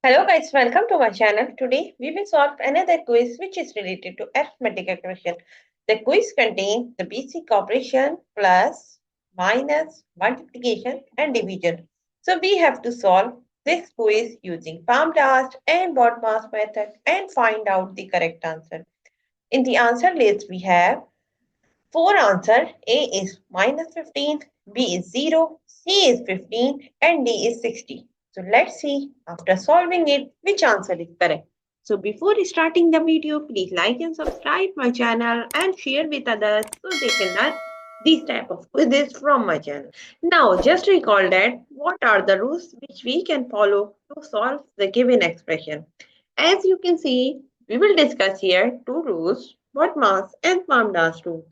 Hello guys, welcome to my channel. Today we will solve another quiz which is related to arithmetic equation. The quiz contains the basic operation plus, minus, multiplication and division. So we have to solve this quiz using PEMDAS and BODMAS method and find out the correct answer. In the answer list we have four answers. A is minus 15, B is 0, C is 15 and D is 60. So let's see after solving it which answer is correct. So before starting the video, please like and subscribe my channel and share with others so they can learn these type of quizzes from my channel. Now just recall that what are the rules which we can follow to solve the given expression. As you can see, we will discuss here two rules, BODMAS and PEMDAS rule.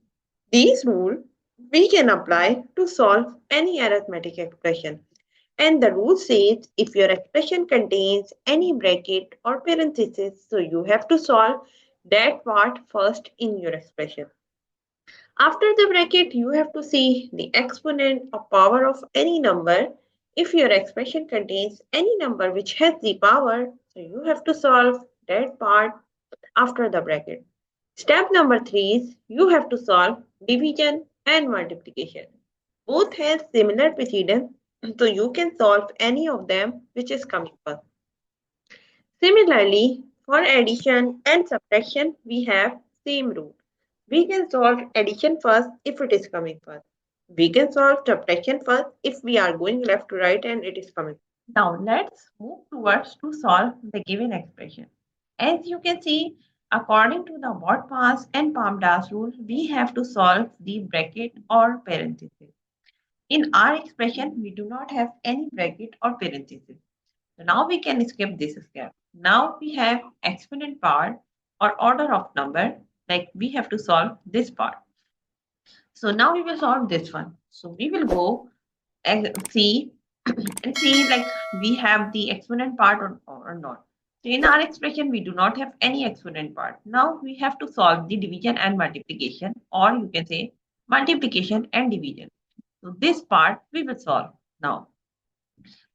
These rules we can apply to solve any arithmetic expression. And the rule says if your expression contains any bracket or parenthesis, so you have to solve that part first in your expression. After the bracket, you have to see the exponent or power of any number. If your expression contains any number which has the power, so you have to solve that part after the bracket. Step number 3 is you have to solve division and multiplication. Both have similar precedence, so you can solve any of them which is coming first. Similarly, for addition and subtraction, we have same rule. We can solve addition first if it is coming first. We can solve subtraction first if we are going left to right and it is coming. Now let's move towards to solve the given expression. As you can see, according to the BODMAS and PEMDAS rule, we have to solve the bracket or parenthesis. In our expression, we do not have any bracket or parenthesis. So now we can skip this step. Now we have exponent part or order of number, like we have to solve this part. So now we will solve this one. So we will go and see like we have the exponent part or not. So in our expression, we do not have any exponent part. Now we have to solve the division and multiplication, or you can say multiplication and division. So this part we will solve now.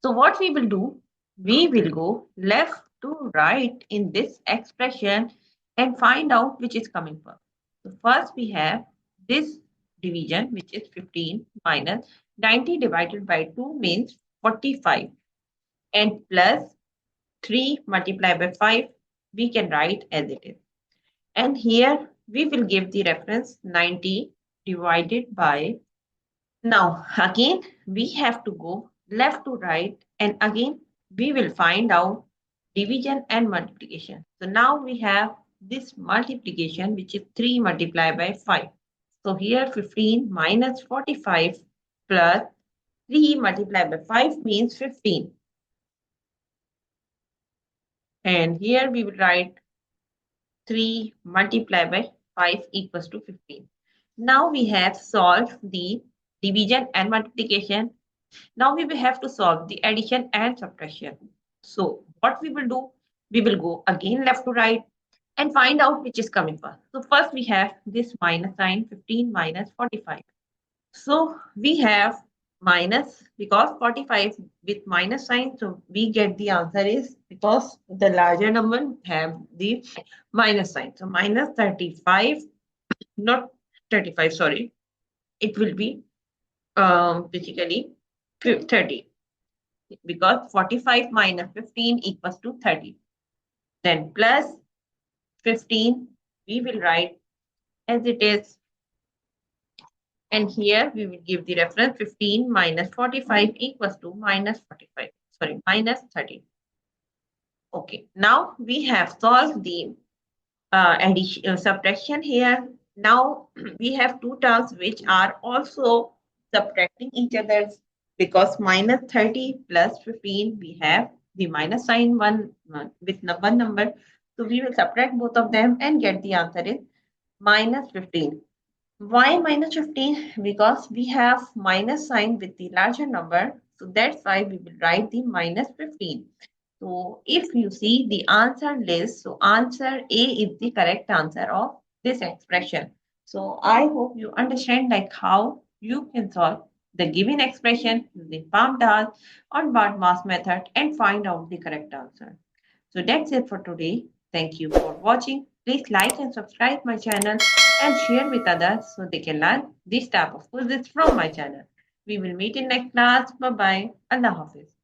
So what we will do, we will go left to right in this expression and find out which is coming first. So first we have this division, which is 15 minus 90 divided by 2 means 45, and plus 3 multiplied by 5 we can write as it is. And here we will give the reference 90 divided by. Now again we have to go left to right and again we will find out division and multiplication. So now we have this multiplication, which is 3 multiplied by 5. So here 15 minus 45 plus 3 multiplied by 5 means 15. And here we will write 3 multiplied by 5 equals to 15. Now we have solved the division and multiplication. Now we will have to solve the addition and subtraction. So what we will do, we will go again left to right and find out which is coming first. So first we have this minus sign, 15 minus 45. So we have minus because 45 with minus sign. So we get the answer is because the larger number have the minus sign. So minus 35, not 35, sorry. It will be basically 30 because 45 minus 15 equals to 30. Then plus 15 we will write as it is. And here we will give the reference 15 minus 45 equals to minus 45. Sorry, minus 30. Okay, now we have solved the addition subtraction here. Now we have two terms which are also subtracting each other because minus 30 plus 15 we have the minus sign one with one number. So we will subtract both of them and get the answer is minus 15. Why minus 15? Because we have minus sign with the larger number. So that's why we will write the minus 15. So if you see the answer list, so answer A is the correct answer of this expression. So I hope you understand like how you can solve the given expression using PEMDAS or BODMAS method and find out the correct answer. So that's it for today. Thank you for watching. Please like and subscribe my channel and share with others so they can learn this type of quizzes from my channel. We will meet in next class. Bye bye. Allah Hafiz.